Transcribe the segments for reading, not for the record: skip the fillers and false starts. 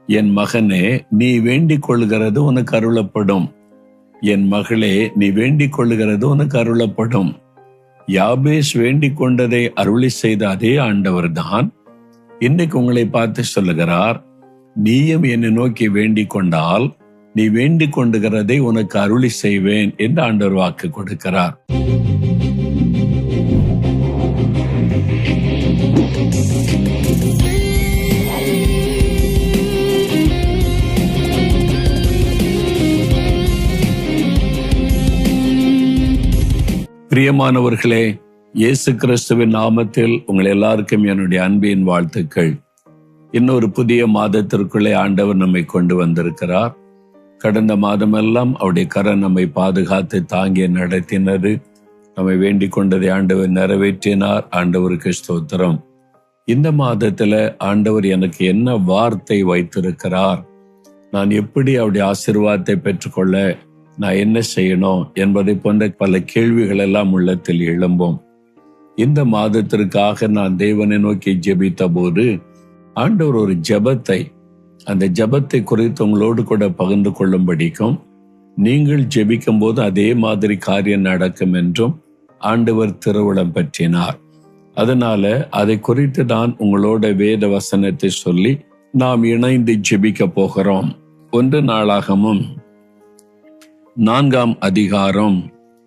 என் மகனே, நீ வேண்டிக் கொள்கிறது உனக்கு அருளப்படும். என் மகளே, நீ வேண்டிக் கொள்கிறது உனக்கு அருளப்படும். யாபேஸ் வேண்டிக் கொண்டதை அருளி செய்த அதே ஆண்டவர் தான் இன்னைக்கு உங்களை பார்த்து சொல்லுகிறார், நீயும் என்னை நோக்கி வேண்டிக் கொண்டால் நீ வேண்டிக் கொண்டுகிறதை உனக்கு அருளி செய்வேன் என்று ஆண்டவர் வாக்கு கொடுக்கிறார். பிரியமானவர்களே, இயேசு கிறிஸ்துவின் நாமத்தில் உங்கள் எல்லாருக்கும் என்னுடைய அன்பின் வாழ்த்துக்கள். இன்னொரு புதிய மாதத்திற்குள்ளே ஆண்டவர் நம்மை கொண்டு வந்திருக்கிறார். கடந்த மாதமெல்லாம் அவருடைய கரம் நம்மை பாதுகாத்து தாங்கி நடத்தினது. நம்மை வேண்டிக் கொண்டதை ஆண்டவர் நிறைவேற்றினார். ஆண்டவருக்கு ஸ்தோத்திரம். இந்த மாதத்துல ஆண்டவர் எனக்கு என்ன வார்த்தை வைத்திருக்கிறார், நான் எப்படி அவருடைய ஆசீர்வாதத்தை பெற்றுக்கொள்ள நான் என்ன செய்யணும் என்பதை போன்ற பல கேள்விகள் எல்லாம் உள்ளத்தில் எழும்பும். இந்த மாதத்திற்காக நான் தேவனை நோக்கி ஜெபித்த போது ஆண்டவர் ஒரு ஜெபத்தை, அந்த ஜெபத்தை குறித்து உங்களோடு கூட பகிர்ந்து கொள்ளும்படிக்கும், நீங்கள் ஜெபிக்கும் போது அதே மாதிரி காரியம் நடக்கும் என்றும் ஆண்டவர் திருவுளம் பற்றினார். அதனால அதை குறித்து நான் உங்களோட வேத வசனத்தை சொல்லி நாம் இணைந்து ஜெபிக்க போகிறோம். 1 நாளாகமம் 4ஆம் அதிகாரம்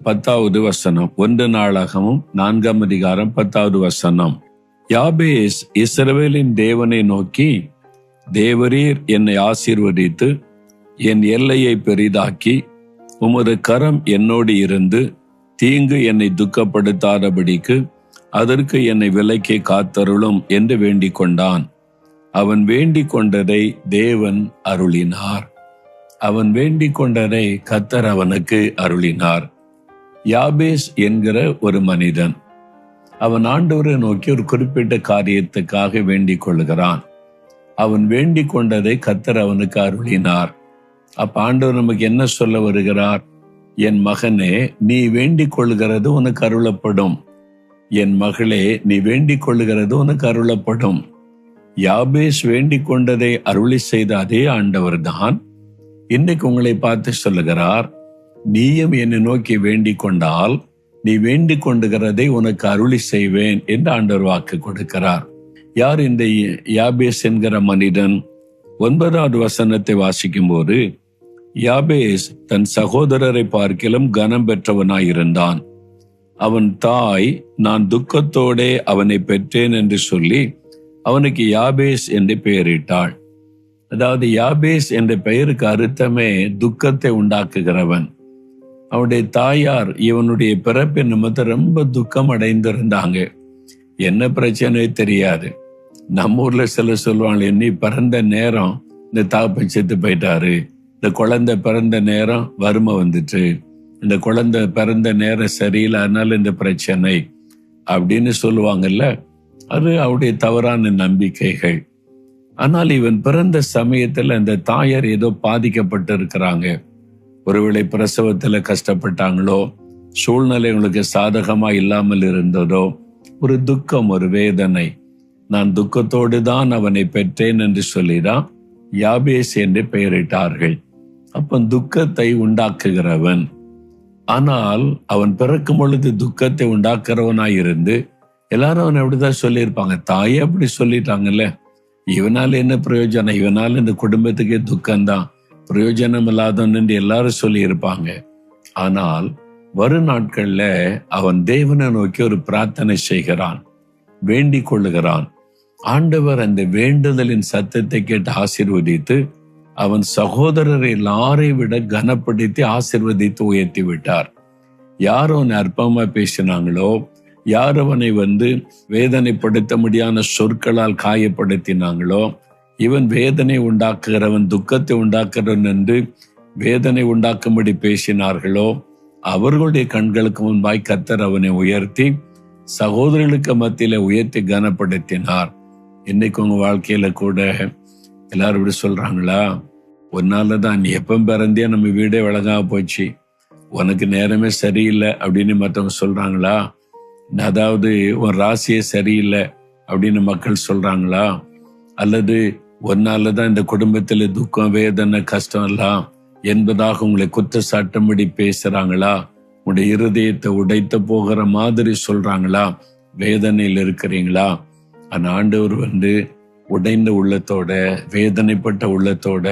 10வது வசனம். 1 நாளாகமம் 4ஆம் அதிகாரம் 10வது வசனம். யாபேஸ் இஸ்ரவேலின் தேவனை நோக்கி, தேவரீர் என்னை ஆசீர்வதித்து என் எல்லையை பெரிதாக்கி உமது கரம் என்னோடு இருந்து தீங்கு என்னை துக்கப்படுத்தாதபடிக்கு அதற்கு என்னை விலக்கி காத்தருளும் என்று வேண்டிக் கொண்டான். அவன் வேண்டிக் கொண்டதை தேவன் அருளினார். அவன் வேண்டிக் கொண்டதை கர்த்தர் அவனுக்கு அருளினார். யாபேஸ் என்கிற ஒரு மனிதன், அவன் ஆண்டவரை நோக்கி ஒரு குறிப்பிட்ட காரியத்துக்காக வேண்டிக் கொள்கிறான். அவன் வேண்டிக் கொண்டதை கர்த்தர் அவனுக்கு அருளினார். அப்ப ஆண்டவர் நமக்கு என்ன சொல்ல வருகிறார்? என் மகனே, நீ வேண்டிக் கொள்கிறது உனக்கு அருளப்படும். என் மகளே, நீ வேண்டிக் கொள்கிறது உனக்கு அருளப்படும். யாபேஸ் வேண்டிக் கொண்டதை அருளி செய்த அதே ஆண்டவர் தான் இன்னைக்கு உங்களை பார்த்து சொல்லுகிறார், நீயும் என்னை நோக்கி வேண்டிக் கொண்டால் நீ வேண்டிக் கொண்டுகிறதை உனக்கு அருளி செய்வேன் என்று ஆண்டவர் வாக்கு கொடுக்கிறார். யார் இந்த யாபேஸ் என்கிற மனிதன்? 9வது வசனத்தை வாசிக்கும் போது, யாபேஸ் தன் சகோதரரை பார்க்கிலும் கனம் பெற்றவனாயிருந்தான். அவன் தாய், நான் துக்கத்தோடே அவனை பெற்றேன் என்று சொல்லி அவனுக்கு யாபேஸ் என்று பெயரிட்டாள். அதாவது யாபேஸ் என்ற பெயருக்கு அர்த்தமே துக்கத்தை உண்டாக்குகிறவன். அவனுடைய தாயார் இவனுடைய பிறப்பின் நிமித்தம் ரொம்ப துக்கம் அடைந்திருந்தாங்க. என்ன பிரச்சனை தெரியாது. நம்ம ஊர்ல சில சொல்லுவாங்க, நீ பிறந்த நேரம் இந்த தாப்பை செத்து போயிட்டாரு, இந்த குழந்தை பிறந்த நேரம் வறுமை வந்துட்டு, இந்த குழந்தை பிறந்த நேரம் சரியில்லை, அதனால இந்த பிரச்சனை அப்படின்னு சொல்லுவாங்கல்ல. அது அவருடைய தவறான நம்பிக்கைகள். ஆனால் இவன் பிறந்த சமயத்துல அந்த தாயார் ஏதோ பாதிக்கப்பட்டு இருக்கிறாங்க. ஒருவேளை பிரசவத்துல கஷ்டப்பட்டாங்களோ, சூழ்நிலை உங்களுக்கு சாதகமா இல்லாமல் இருந்ததோ, ஒரு துக்கம், ஒரு வேதனை. நான் துக்கத்தோடு தான் அவனை பெற்றேன் என்று சொல்லிதான் யாபேஸ் என்று பெயரிட்டார்கள். அப்ப துக்கத்தை உண்டாக்குகிறவன். ஆனால் அவன் பிறக்கும் பொழுது துக்கத்தை உண்டாக்குறவனாயிருந்து எல்லாரும் அவன் அப்படிதான் சொல்லியிருப்பாங்க. தாயே அப்படி சொல்லிட்டாங்கல்ல, இவனால என்ன பிரயோஜனம், இவனால இந்த குடும்பத்துக்கே துக்கம்தான், பிரயோஜனம் இல்லாதவன் என்று எல்லாரும் சொல்லி இருப்பாங்க. ஆனால் வரும் நாட்கள்ல அவன் தேவனை நோக்கி ஒரு பிரார்த்தனை செய்கிறான், வேண்டிக் கொள்ளுகிறான். ஆண்டவர் அந்த வேண்டுதலின் சத்தத்தை கேட்டு ஆசீர்வதித்து அவன் சகோதரரை எல்லாரையும் விட கனப்படுத்தி ஆசீர்வதித்து உயர்த்தி விட்டார். யார் அவனை அற்பமா பேசினாங்களோ, யார் அவனை வேதனைப்படுத்த முடியாத சொற்களால் காயப்படுத்தினாங்களோ, இவன் வேதனை உண்டாக்குகிறவன், துக்கத்தை உண்டாக்குறவன் என்று வேதனை உண்டாக்கும்படி பேசினார்களோ, அவர்களுடைய கண்களுக்கு முன்பாய் கர்த்தர் அவனை உயர்த்தி சகோதரர்களுக்கு மத்தியில உயர்த்தி கனப்படுத்தினார். இன்னைக்கு உங்க வாழ்க்கையில கூட எல்லாரும் இப்படி சொல்றாங்களா, ஒன்னாலதான் நீ எப்ப பிறந்தே நம்ம வீடே விளங்காம போச்சு, உனக்கு நேரமே சரியில்லை அப்படின்னு மற்றவங்க சொல்றாங்களா? அதாவது உன் ராசியே சரியில்லை அப்படின்னு மக்கள் சொல்றாங்களா? அல்லது ஒன்னாலதான் இந்த குடும்பத்துல துக்கம், வேதனை, கஷ்டம் எல்லாம் என்பதாக உங்களை குற்றச்சாட்டும்படி பேசுறாங்களா? உங்களுடைய இருதயத்தை உடைத்து போகிற மாதிரி சொல்றாங்களா? வேதனையில் இருக்கிறீங்களா? அந்த ஆண்டவர் உடைந்த உள்ளத்தோட, வேதனைப்பட்ட உள்ளத்தோட,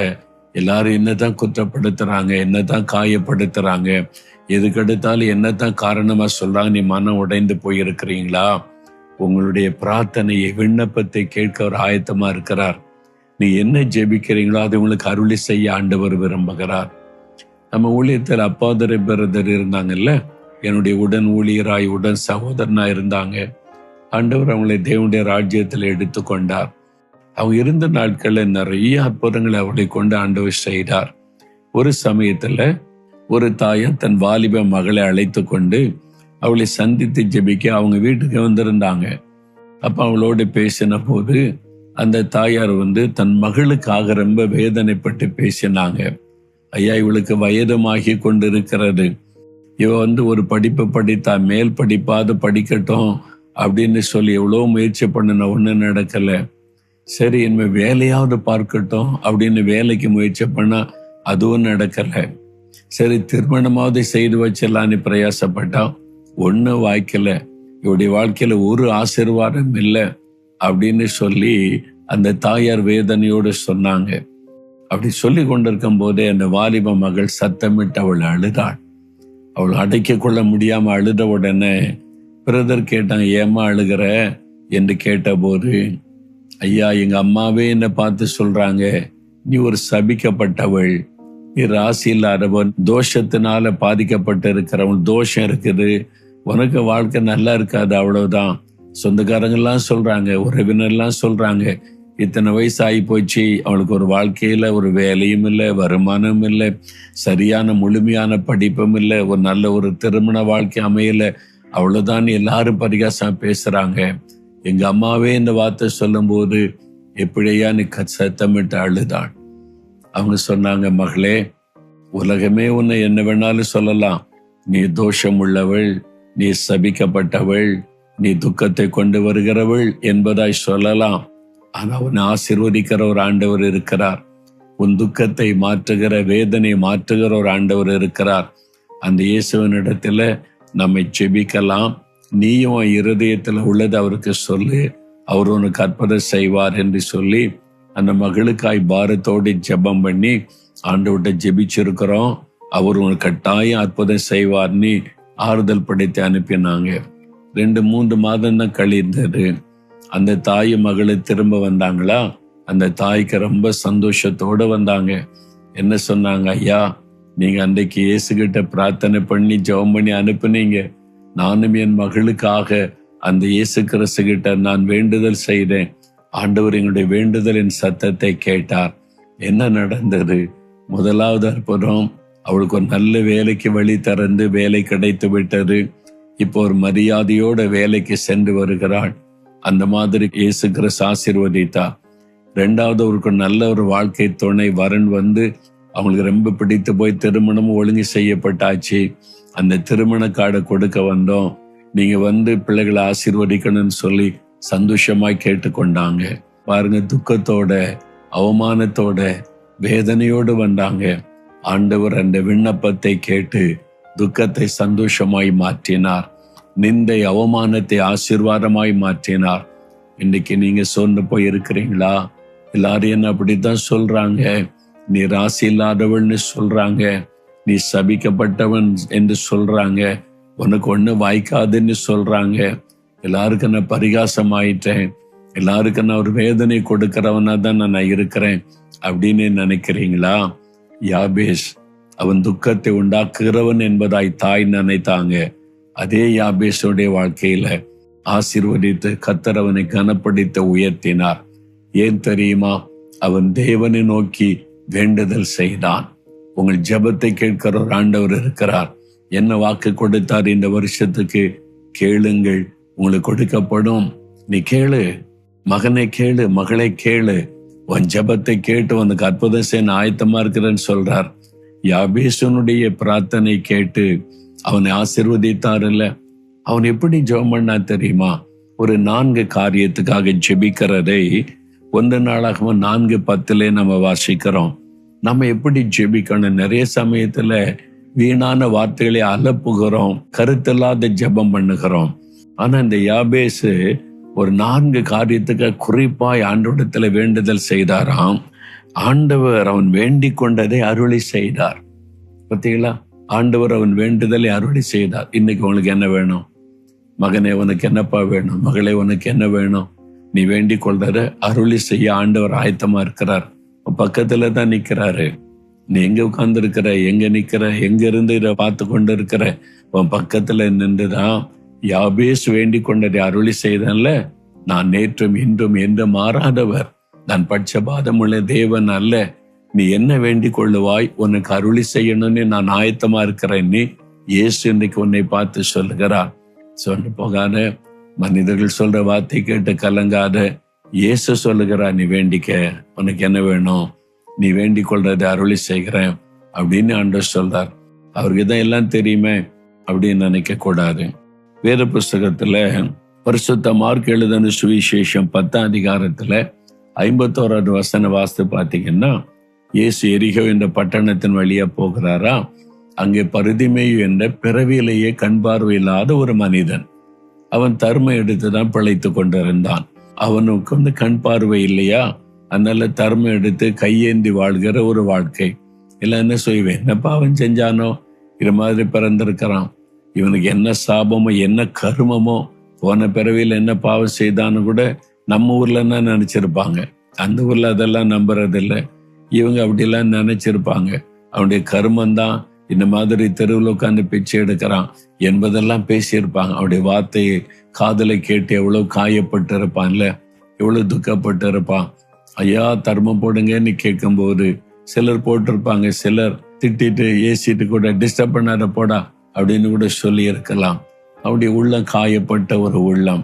எல்லாரும் என்னதான் குற்றப்படுத்துறாங்க, என்னதான் காயப்படுத்துறாங்க, எதுக்கெடுத்தாலும் என்னதான் காரணமா சொல்றாங்க, நீ மனம் உடைந்து போயிருக்கிறீங்களா? உங்களுடைய பிரார்த்தனையை, விண்ணப்பத்தை கேட்க ஒரு ஆயத்தமா இருக்கிறார். நீ என்ன ஜெபிக்கிறீங்களோ அது உங்களுக்கு அருளி செய்ய ஆண்டவர் விரும்புகிறார். நம்ம ஊழியத்தில் அப்பாதரை பிரதர் இருந்தாங்கல்ல, என்னுடைய உடன் ஊழியராய், உடன் சகோதரனா இருந்தாங்க. ஆண்டவர் அவங்களை தேவனுடைய ராஜ்யத்தில் எடுத்துக்கொண்டார். அவங்க இருந்த நாட்கள்ல நிறைய அற்புதங்களை அவளை கொண்டு ஆண்டவர் செய்தார். ஒரு சமயத்துல ஒரு தாயார் தன் வாலிப மகளை அழைத்து கொண்டு அவளை சந்தித்து ஜெபிக்க அவங்க வீட்டுக்கு வந்திருந்தாங்க. அப்ப அவளோடு பேசின போது அந்த தாயார் தன் மகளுக்காக ரொம்ப வேதனைப்பட்டு பேசினாங்க. ஐயா, இவளுக்கு வயதுமாகி கொண்டிருக்கிறது. இவ ஒரு படிப்பு படித்தா, மேல் படிப்பாது படிக்கட்டும் அப்படின்னு சொல்லி எவ்வளவு முயற்சி பண்ணின, ஒண்ணு நடக்கல. சரி, இனிமே வேலையாவது பார்க்கட்டும் அப்படின்னு வேலைக்கு முயற்சி பண்ணா அதுவும் நடக்கல. சரி, திருமணமாவது செய்து வச்சிடலான்னு பிரயாசப்பட்டா ஒண்ணு வாய்க்கல. இவருடைய வாழ்க்கையில ஒரு ஆசீர்வாதம் இல்லை அப்படின்னு சொல்லி அந்த தாயார் வேதனையோடு சொன்னாங்க. அப்படி சொல்லி கொண்டிருக்கும் போதே அந்த வாலிப மகள் சத்தமிட்டு அவள் அழுதாள். அவள் அடக்கிக் கொள்ள முடியாம அழுத உடனே பிரதர் கேட்டாங்க, ஏமா அழுகிற என்று கேட்ட போது, ஐயா, எங்க அம்மாவே என்னை பார்த்து சொல்றாங்க, நீ ஒரு சபிக்கப்பட்டவள், நீ ராசி இல்லாதவன், தோஷத்தினால பாதிக்கப்பட்டு இருக்கிறவன், தோஷம் இருக்குது, உனக்கு வாழ்க்கை நல்லா இருக்காது, அவ்வளவுதான். சொந்தக்காரங்கெல்லாம் சொல்றாங்க, உறவினர்லாம் சொல்றாங்க, இத்தனை வயசு ஆகி போச்சு, அவளுக்கு ஒரு வாழ்க்கையில ஒரு வேலையும் இல்லை, வருமானமும் இல்லை, சரியான முழுமையான படிப்பும் இல்லை, ஒரு நல்ல ஒரு திருமண வாழ்க்கை அமையல, அவ்வளவுதான் எல்லாரும் பரிகாசம் பேசுறாங்க. எங்க அம்மாவே இந்த வார்த்தை சொல்லும் போது எப்படியா நீ சத்தமிட்டு அழுதாள். அவங்க சொன்னாங்க, மகளே, உலகமே உன்னை என்ன வேணாலும் சொல்லலாம், நீ தோஷம் உள்ளவள், நீ சபிக்கப்பட்டவள், நீ துக்கத்தை கொண்டு வருகிறவள் என்பதாய் சொல்லலாம். ஆனா உன்னை ஆசீர்வதிக்கிற ஒரு ஆண்டவர் இருக்கிறார். உன் துக்கத்தை மாற்றுகிற, வேதனை மாற்றுகிற ஒரு ஆண்டவர் இருக்கிறார். அந்த இயேசுவினிடத்துல நம்மை ஜெபிக்கலாம். நீயும் இருதயத்துல உள்ளது அவருக்கு சொல்லு, அவர் உனக்கு அற்புதம் செய்வார் என்று சொல்லி அந்த மகளுக்காய் பாரத்தோடு ஜெபம் பண்ணி ஆண்டவர்கிட்ட ஜெபிச்சிருக்கிறோம். அவர் உனக்கு கட்டாயம் அற்புதம் செய்வார்னு ஆறுதல் படுத்தி அனுப்பினாங்க. 2-3 மாதம் தான் கழிந்தது. அந்த தாய் மகளை திரும்ப வந்தாங்களா, அந்த தாய்க்கு ரொம்ப சந்தோஷத்தோடு வந்தாங்க. என்ன சொன்னாங்க, ஐயா, நீங்க அன்றைக்கு இயேசுகிட்ட பிரார்த்தனை பண்ணி ஜெபம் பண்ணி அனுப்புனீங்க. நானும் என் மகளுக்காக அந்த இயேசு கிறிஸ்து கிட்ட நான் வேண்டுதல் செய்தேன். ஆண்டவர் எங்களுடைய வேண்டுதலின் சத்தத்தை கேட்டார். என்ன நடந்தது? முதலாவது அற்புதம், அவளுக்கு ஒரு நல்ல வேலைக்கு வழி திறந்து வேலை கிடைத்து விட்டது. இப்போ ஒரு மரியாதையோட வேலைக்கு சென்று வருகிறாள். அந்த மாதிரி இயேசு கிறிஸ்து ஆசீர்வதித்தார். 2வது, அவருக்கு நல்ல ஒரு வாழ்க்கை துணை வரன் அவங்களுக்கு ரொம்ப பிடித்து போய் திருமணமும் ஒழுங்கு செய்யப்பட்டாச்சு. அந்த திருமண கார்டை கொடுக்க வந்தோம். நீங்க பிள்ளைகளை ஆசீர்வதிக்கணும்னு சொல்லி சந்தோஷமாய் கேட்டுக்கொண்டாங்க. பாருங்க, துக்கத்தோட, அவமானத்தோட, வேதனையோடு வந்தாங்க. ஆண்டவர் அந்த விண்ணப்பத்தை கேட்டு துக்கத்தை சந்தோஷமாய் மாற்றினார். நிந்தை, அவமானத்தை ஆசீர்வாதமாய் மாற்றினார். இன்னைக்கு நீங்க சோர்ந்து போய் இருக்கிறீங்களா? எல்லாரும் என்ன அப்படித்தான் சொல்றாங்க, நீ ராசி இல்லாதவள்னு சொல்றாங்க, நீ சபிக்கப்பட்டவன் என்று சொல்றாங்க, உனக்கு ஒண்ணு வாய்க்காதுன்னு சொல்றாங்க, எல்லாருக்கும் நான் பரிகாசம் ஆயிட்டேன், எல்லாருக்கும் நான் ஒரு வேதனை கொடுக்கிறவனா தான் நான் இருக்கிறேன் அப்படின்னு நினைக்கிறீங்களா? யாபேஸ் அவன் துக்கத்தை உண்டாக்குகிறவன் என்பதாய் தாய் நினைத்தாங்க. அதே யாபேஸுடைய வாழ்க்கையில ஆசீர்வதித்து கர்த்தர் அவனை கனப்படுத்த உயர்த்தினார். ஏன் தெரியுமா? அவன் தேவனை நோக்கி வேண்டுதல் செய்தான். உங்கள் ஜெபத்தை கேட்கிற ஒரு ஆண்டவர் இருக்கிறார். என்ன வாக்கு கொடுத்தார் இந்த வருஷத்துக்கு? கேளுங்கள், உங்களுக்கு கொடுக்கப்படும். நீ கேளு, மகனை கேளு, மகளை கேளு, உன் ஜெபத்தை கேட்டு உனக்கு அற்புதம் செய்ய ஆயத்தமா இருக்கிறேன்னு சொல்றார். யாபேசனுடைய பிரார்த்தனை கேட்டு அவனை ஆசீர்வதித்தார். இல்ல, அவன் எப்படி ஜெபம் பண்ணா தெரியுமா? ஒரு 4 காரியத்துக்காக ஜெபிக்கிறதை 1 நாளாகமம் 4:10 நம்ம வாசிக்கிறோம். நம்ம எப்படி ஜெபிக்கணும்? நிறைய சமயத்துல வீணான வார்த்தைகளை அலப்புகிறோம், கருத்தில்லாத ஜெபம் பண்ணுகிறோம். ஆனா இந்த யாபேசு ஒரு 4 காரியத்துக்கு குறிப்பாய் ஆண்டவரிடத்துல வேண்டுதல் செய்தாராம். ஆண்டவர் அவன் வேண்டிக் கொண்டதை அருளி செய்தார். பார்த்தீங்களா? ஆண்டவர் அவன் வேண்டுதலை அருளி செய்தார். இன்னைக்கு உங்களுக்கு என்ன வேணும்? மகனே, உனக்கு என்னப்பா வேணும்? மகளே, உனக்கு என்ன வேணும்? நீ வேண்டிக் கொள்றத அருளி செய்ய ஆண்டவர் ஆயத்தமா இருக்கிறார். பக்கத்துல தான் நிக்கிறாரு. நீ எங்க உட்கார்ந்து இருக்கிற, எங்க நிக்கிற, எங்க இருந்து இதை பார்த்து கொண்டு இருக்கிற? உன் பக்கத்துல நின்றுதான் யாபேஸ் வேண்டிக் கொண்டதை அருளி செய்தன்ல. நான் நேற்றும் இன்றும் என்று மாறாதவர், நான் பட்சபாதம் உள்ள தேவன் அல்ல. நீ என்ன வேண்டிக் கொள்ளுவாய், உனக்கு அருளி செய்யணும்னு நான் ஆயத்தமா இருக்கிறேன். நீ இயேசு இன்னைக்கு உன்னை பார்த்து சொல்லுகிறார். சொன்ன போகாத, மனிதர்கள் சொல்ற வார்த்தை கேட்டு கலங்காத. இயேசு சொல்லுகிறார், நீ வேண்டிக்க, உனக்கு என்ன வேணும், நீ வேண்டிக் கொள்றதை அருளி செய்கிறேன் அப்படின்னு ஆண்டவர் சொல்றார். அவருக்கு தான் எல்லாம் தெரியுமே அப்படின்னு நினைக்க கூடாது. வேத புஸ்தகத்துல பரிசுத்த மார்க் எழுதின சுவிசேஷம் 10ஆம் அதிகாரத்துல 51வது வசன வாஸ்து பாத்தீங்கன்னா, இயேசு எரிகோ என்ற பட்டணத்தின் வழியா போகிறாரா. அங்கே பரிதிமேயு என்ற பிறவியிலேயே கண் பார்வையில்லாத ஒரு மனிதன். அவன் தர்ம எடுத்துதான் பிழைத்து கொண்டிருந்தான். அவனுக்கு கண் பார்வை இல்லையா, அதனால தர்மம் எடுத்து கையேந்தி வாழ்கிற ஒரு வாழ்க்கை. இல்ல என்ன செய்வேன், என்ன பாவம் செஞ்சானோ இது மாதிரி பிறந்திருக்கிறான், இவனுக்கு என்ன சாபமோ என்ன கருமமோ, போன பிறவியில் என்ன பாவம் செய்தான்னு கூட நம்ம ஊர்ல என்ன நினைச்சிருப்பாங்க. அந்த ஊர்ல அதெல்லாம் நம்புறதில்லை. இவங்க அப்படிலாம் நினைச்சிருப்பாங்க. அவனுடைய கருமந்தான் இந்த மாதிரி தெருவில் உட்காந்து பிச்சை எடுக்கிறான் என்பதெல்லாம் பேசியிருப்பாங்க. அவருடைய வார்த்தையை காதலை கேட்டு எவ்வளவு காயப்பட்டு இருப்பான்ல, எவ்வளவு துக்கப்பட்டு இருப்பான். ஐயா தர்மம் போடுங்கன்னு கேட்கும்போது சிலர் போட்டிருப்பாங்க, சிலர் திட்டிட்டு ஏசிட்டு கூட டிஸ்டர்ப் பண்ணாத போடா அப்படின்னு கூட சொல்லி இருக்கலாம். அவருடைய உள்ளம் காயப்பட்ட ஒரு உள்ளம்.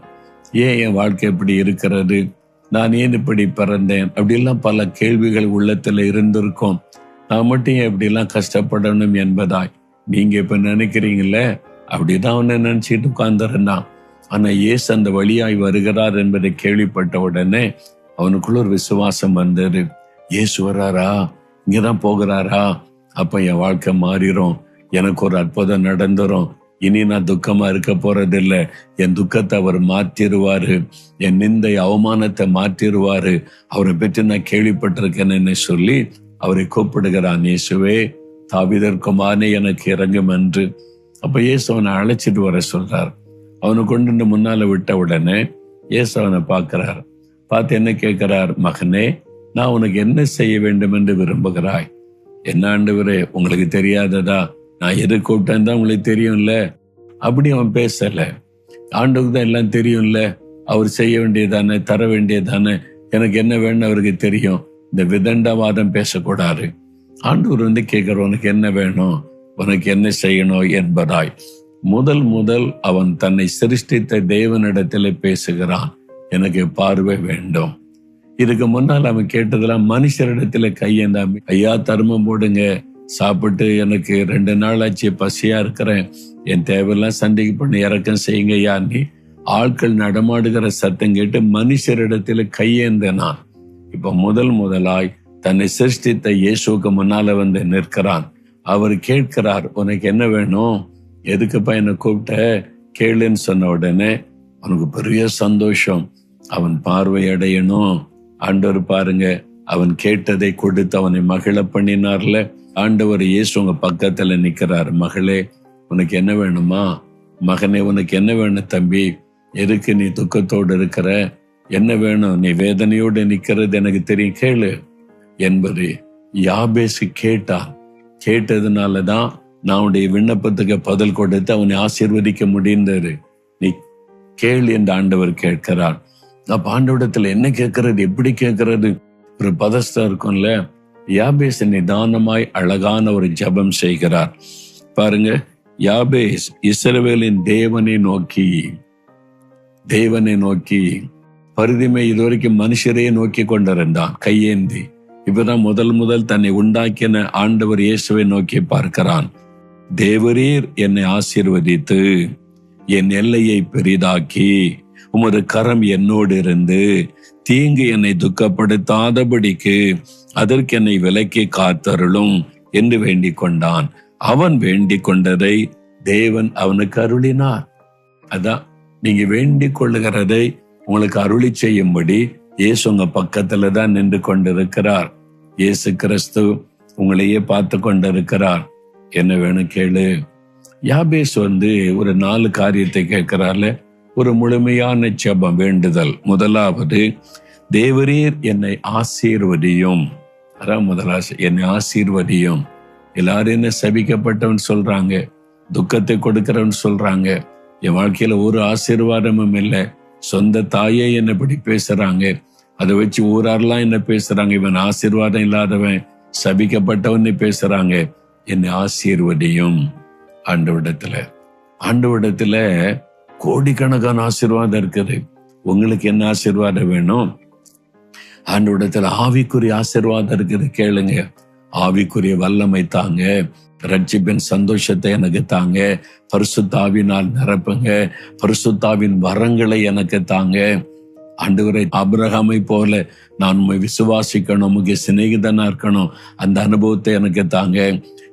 ஏன் என் வாழ்க்கை இப்படி இருக்கிறது, நான் ஏன் இப்படி பிறந்தேன், அப்படிலாம் பல கேள்விகள் உள்ளத்துல இருந்திருக்கும். நான் மட்டும் ஏன் இப்படிலாம் கஷ்டப்படணும் என்பதாய். நீங்க இப்ப நினைக்கிறீங்களே, அப்படிதான் அவனை நினைச்சிட்டு உட்கார்ந்துருந்தான். ஆனா இயேசு அந்த வழியாய் வருகிறார் என்பதை கேள்விப்பட்ட உடனே அவனுக்குள்ள ஒரு விசுவாசம் வந்தது. இயேசு வர்றாரா, இங்கதான் போகிறாரா, அப்ப என் வாழ்க்கை மாறிடும், எனக்கு ஒரு அற்புதம் நடந்துரும், இனி நான் துக்கமா இருக்க போறதில்லை, என் துக்கத்தை அவர் மாற்றிடுவாரு, என் நிந்தை அவமானத்தை மாற்றிடுவாரு, அவரை பற்றி நான் கேள்விப்பட்டிருக்கேன்னு சொல்லி அவரை கூப்பிடுகிறான். இயேசுவே, தாவீதின் குமாரனே, எனக்கு இறங்கும் என்று. அப்ப இயேசு அவனை அழைச்சிட்டு வர சொல்றார். அவனை கொண்டு முன்னால விட்ட உடனே இயேசு அவனை பார்க்கிறார். பார்த்து என்ன கேட்கிறார், மகனே, நான் உனக்கு என்ன செய்ய வேண்டும் என்று விரும்புகிறாய்? என்ன ஆண்டவரே, உங்களுக்கு தெரியாததா, நான் எது கூப்பிட்டேன் தான் உங்களுக்கு தெரியும்ல. அப்படி அவன் பேசல. ஆண்டவருக்கு தான் எல்லாம் தெரியும்ல, அவர் செய்ய வேண்டியதானே, தர வேண்டியதானே, எனக்கு என்ன வேணும் அவருக்கு தெரியும். இந்த விதண்டவாதம் பேசக்கூடாது. ஆண்டவர் கேட்கிற, உனக்கு என்ன வேணும், உனக்கு என்ன செய்யணும் என்பதாய். முதல் அவன் தன்னை சிருஷ்டித்த தேவனிடத்துல பேசுகிறான். எனக்கு பார்வை வேண்டும். இதுக்கு முன்னால் அவன் கேட்டதெல்லாம் மனுஷரிடத்துல கையேந்தாம, ஐயா தர்மம் போடுங்க, சாப்பிட்டு எனக்கு 2 நாள் ஆச்சு, பசியா இருக்கிறேன், என் தேவையெல்லாம் சந்திக்கு பண்ணி இறக்கம் செய்யுங்க ஐயா. நீ ஆட்கள் நடமாடுகிற சத்தம் கேட்டு மனுஷரிடத்துல கையேந்தனான். இப்ப முதலாய் தன்னை சிருஷ்டித்த இயேசுக்கு முன்னால வந்து நிற்கிறான். அவர் கேட்கிறார், உனக்கு என்ன வேணும், எதுக்குப்பா என்ன கூப்பிட்ட, கேளுன்னு சொன்ன உடனே அவனுக்கு பெரிய சந்தோஷம். அவன் பார்வை அடையணும். ஆண்டவர் பாருங்க, அவன் கேட்டதை கொடுத்து அவனை மகிழ பண்ணினார்ல. ஆண்டவர் இயேசு உங்க பக்கத்துல நிக்கிறார். மகளே, உனக்கு என்ன வேணுமா, மகனே உனக்கு என்ன வேணும், தம்பி எதுக்கு நீ துக்கத்தோடு இருக்கிற, என்ன வேணும், நீ வேதனையோடு நிக்கிறது எனக்கு தெரியும், கேளு என்பது யாபேசு கேட்டான். கேட்டதுனாலதான் நான் உடைய விண்ணப்பத்துக்கு பதில் கொடுத்து அவனை ஆசீர்வதிக்க முடிந்தது. நீ கேள் என்று ஆண்டவர் கேட்கிறார். அப்ப ஆண்டவரிடத்துல என்ன கேட்கறது, எப்படி கேட்கறது, ஒரு பதஸ்தம் இருக்கும்ல. யாபேஸ் நிதானமாய் அழகான ஒரு ஜெபம் செய்கிறார். பாருங்க, யாபேஸ் இஸ்ரவேலின் தேவனை நோக்கி பரிதிமை இதுவரைக்கும் மனுஷரையே நோக்கி கொண்டிருந்தான் கையேந்தி. இப்பதான் முதல் தன்னை உண்டாக்கின ஆண்டவர் இயேசுவை நோக்கி பார்க்கிறான். தேவரீர் என்னை ஆசீர்வதித்து என் எல்லையை பெரிதாக்கி உமது கரம் என்னோடு இருந்து தீங்கு என்னை துக்கப்படுத்தாதபடிக்கு அதற்கு என்னை விலக்கி காத்தருளும் என்று வேண்டிக் கொண்டான். அவன் வேண்டிக் கொண்டதை தேவன் அவனுக்கு அருளினார். அதான் நீங்க வேண்டிக் கொள்ளுகிறதை உங்களுக்கு அருளி செய்யும்படி இயேசு உங்க பக்கத்துல தான் நின்று கொண்டிருக்கிறார். இயேசு கிறிஸ்து உங்களையே பார்த்து கொண்டிருக்கிறார். என்ன வேணும் கேளு. யாபேஸ் ஒரு 4 காரியத்தை கேட்கிறார்ல. ஒரு முழுமையான ஜெபம், வேண்டுதல். முதலாவது, தேவரீர் என்னை ஆசீர்வதியும். அதான் முதலாசை, என்னை ஆசீர்வதியும். எல்லாரும் என்ன சபிக்கப்பட்டவன் சொல்றாங்க, துக்கத்தை கொடுக்கிறவன் சொல்றாங்க. என் வாழ்க்கையில ஒரு ஆசீர்வாதமும் இல்லை. சொந்த தாயே என்னை இப்படி பேசுறாங்க. அதை வச்சு ஊராரெல்லாம் என்ன பேசுறாங்க, இவன் ஆசீர்வாதம் இல்லாதவன், சபிக்கப்பட்டவன் பேசுறாங்க. என்னை ஆசீர்வதியும். ஆண்டவரிடத்துல கோடிக்கணக்கான ஆசீர்வாதம் இருக்குது. உங்களுக்கு என்ன ஆசீர்வாதம் வேணும்? ஆண்டவரிடத்துல ஆவிக்குரிய ஆசீர்வாதம் இருக்குது, கேளுங்க. ஆவிக்குரிய வல்லமை தாங்க, ரட்சிப்பின் சந்தோஷத்தை எனக்கு தாங்க, பரிசுத்தாவினால் நிரப்புங்க, பரிசுத்தாவின் வரங்களை எனக்கு தாங்க. ஆண்டவரே, ஆபிரகாமை போல நான் உம்மை விசுவாசிக்கணும், உமக்கு சிநேகிதனா இருக்கணும், அந்த அனுபவத்தை எனக்கு தாங்க.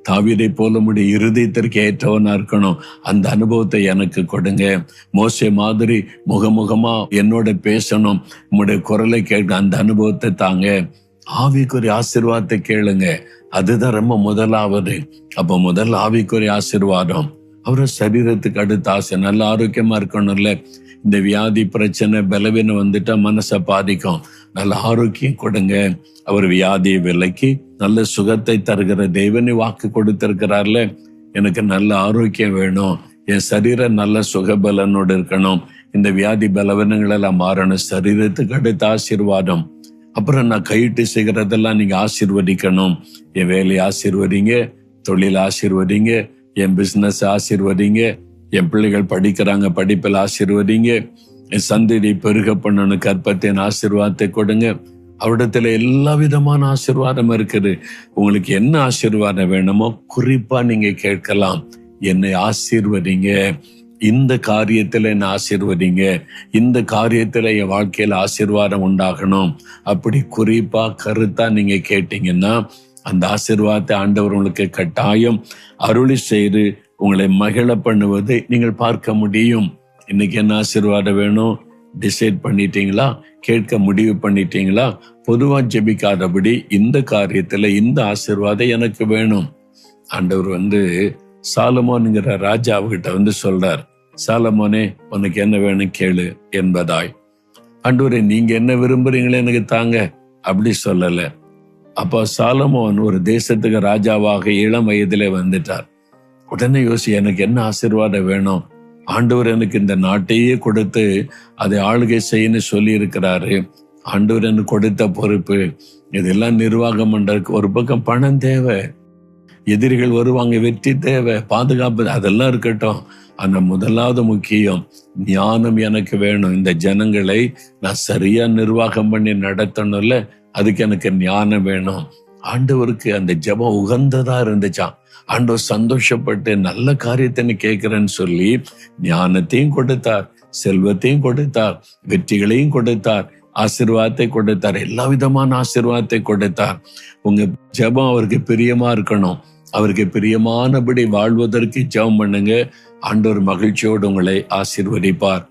தாவீதை போல உம்முடைய இருதயத்திற்கு ஏற்றவனா இருக்கணும், அந்த அனுபவத்தை எனக்கு கொடுங்க. மோசே மாதிரி முகமுகமா என்னோட பேசணும், உம்முடைய குரலை கேட்க அந்த அனுபவத்தை தாங்க. ஆவிக்குரிய ஆசீர்வாதத்தை கேளுங்க, அதுதான் ரொம்ப முதலாவது. அப்ப முதல் ஆவிக்குரிய ஆசீர்வாதம். அவர சரீரத்துக்கு அடுத்த ஆசை, நல்ல ஆரோக்கியமா இருக்கணும்ல. இந்த வியாதி பிரச்சனை பலவீனம் வந்துட்டா மனசை பாதிக்கும். நல்ல ஆரோக்கியம் கொடுங்க. அவர் வியாதியை விலக்கி நல்ல சுகத்தை தருகிற தேவனை வாக்கு கொடுத்திருக்கிறார்ல. எனக்கு நல்ல ஆரோக்கியம் வேணும், என் சரீரம் நல்ல சுகபலனோடு இருக்கணும், இந்த வியாதி பலவீனங்கள் எல்லாம் மாறணும். சரீரத்துக்கு அடுத்த ஆசீர்வாதம். அப்புறம் நான் கையிட்டு செய்கிறதெல்லாம் நீங்க ஆசீர்வதிக்கணும். என் வேலையை ஆசீர்வதிங்க, தொழில் ஆசீர்வதிங்க, என் பிசினஸ் ஆசீர்வதிங்க, என் பிள்ளைகள் படிக்கிறாங்க, படிப்பில் ஆசீர்வதிங்க, என் சந்ததியை பெருக பண்ணணும், கற்பத்தின் ஆசீர்வாதத்தை கொடுங்க. அவரிடத்துல எல்லா விதமான ஆசீர்வாதம் இருக்குது. உங்களுக்கு என்ன ஆசீர்வாதம் வேணுமோ குறிப்பா நீங்க கேட்கலாம். என்னை ஆசீர்வதிங்க, இந்த காரியத்துல என்ன ஆசீர்வதிங்க, இந்த காரியத்துல என் வாழ்க்கையில ஆசீர்வாதம் உண்டாகணும். அப்படி குறிப்பா கருத்தா நீங்க கேட்டீங்கன்னா அந்த ஆசீர்வாதத்தை ஆண்டவர் உங்களுக்கு கட்டாயம் அருளி செய்து உங்களை மகிழ பண்ணுவதை நீங்கள் பார்க்க முடியும். இன்னைக்கு என்ன ஆசீர்வாதம் வேணும் டிசைட் பண்ணிட்டீங்களா? கேட்க முடிவு பண்ணிட்டீங்களா? பொதுவா ஜெபிக்காதபடி இந்த காரியத்துல இந்த ஆசீர்வாதம் எனக்கு வேணும். ஆண்டவர் சாலமோன்ங்கிற ராஜாவுகிட்ட சொல்றார், சாலமோனே உனக்கு என்ன வேணும் கேளு என்பதாய். ஆண்டவரே, நீங்க என்ன விரும்புறீங்களே எனக்கு தாங்க, அப்படி சொல்லல. அப்ப சாலமோன் ஒரு தேசத்துக்கு ராஜாவாக இளம் வயதிலே வந்துட்டார். உடனே எனக்கு என்ன ஆசீர்வாதம் வேணும்? ஆண்டவர் எனக்கு இந்த நாட்டையே கொடுத்து அதை ஆளுகை செய்யன்னு சொல்லி இருக்கிறாரு. ஆண்டவர் எனக்கு கொடுத்த பொறுப்பு, இதெல்லாம் நிர்வாகம் பண்றதுக்கு ஒரு பக்கம் பணம் தேவை, எதிரிகள் வருவாங்க, வெற்றி தேவை, பாதுகாப்பு, அதெல்லாம் இருக்கட்டும். ஆனா முதலாவது முக்கியம் ஞானம் எனக்கு வேணும். இந்த ஜனங்களை நான் சரியா நிர்வாகம் பண்ணி நடத்தணும்ல, அதுக்கு எனக்கு ஞானம் வேணும். ஆண்டவருக்கு அந்த ஜெபம் உகந்ததா இருந்துச்சான். ஆண்டவர் சந்தோஷப்பட்டு நல்ல காரியத்தை கேட்கிறேன்னு சொல்லி ஞானத்தையும் கொடுத்தார், செல்வத்தையும் கொடுத்தார், வெற்றிகளையும் கொடுத்தார், ஆசீர்வாதத்தை கொடுத்தார், எல்லா விதமான ஆசீர்வாதத்தை கொடுத்தார். உங்க ஜெபம் அவருக்கு பிரியமா இருக்கணும். அவருக்கு பிரியமானபடி வாழ்வதற்கு ஜெபம் பண்ணுங்க. ஆண்டவர் மகிழ்ச்சியோடு உங்களை ஆசீர்வதிப்பார்.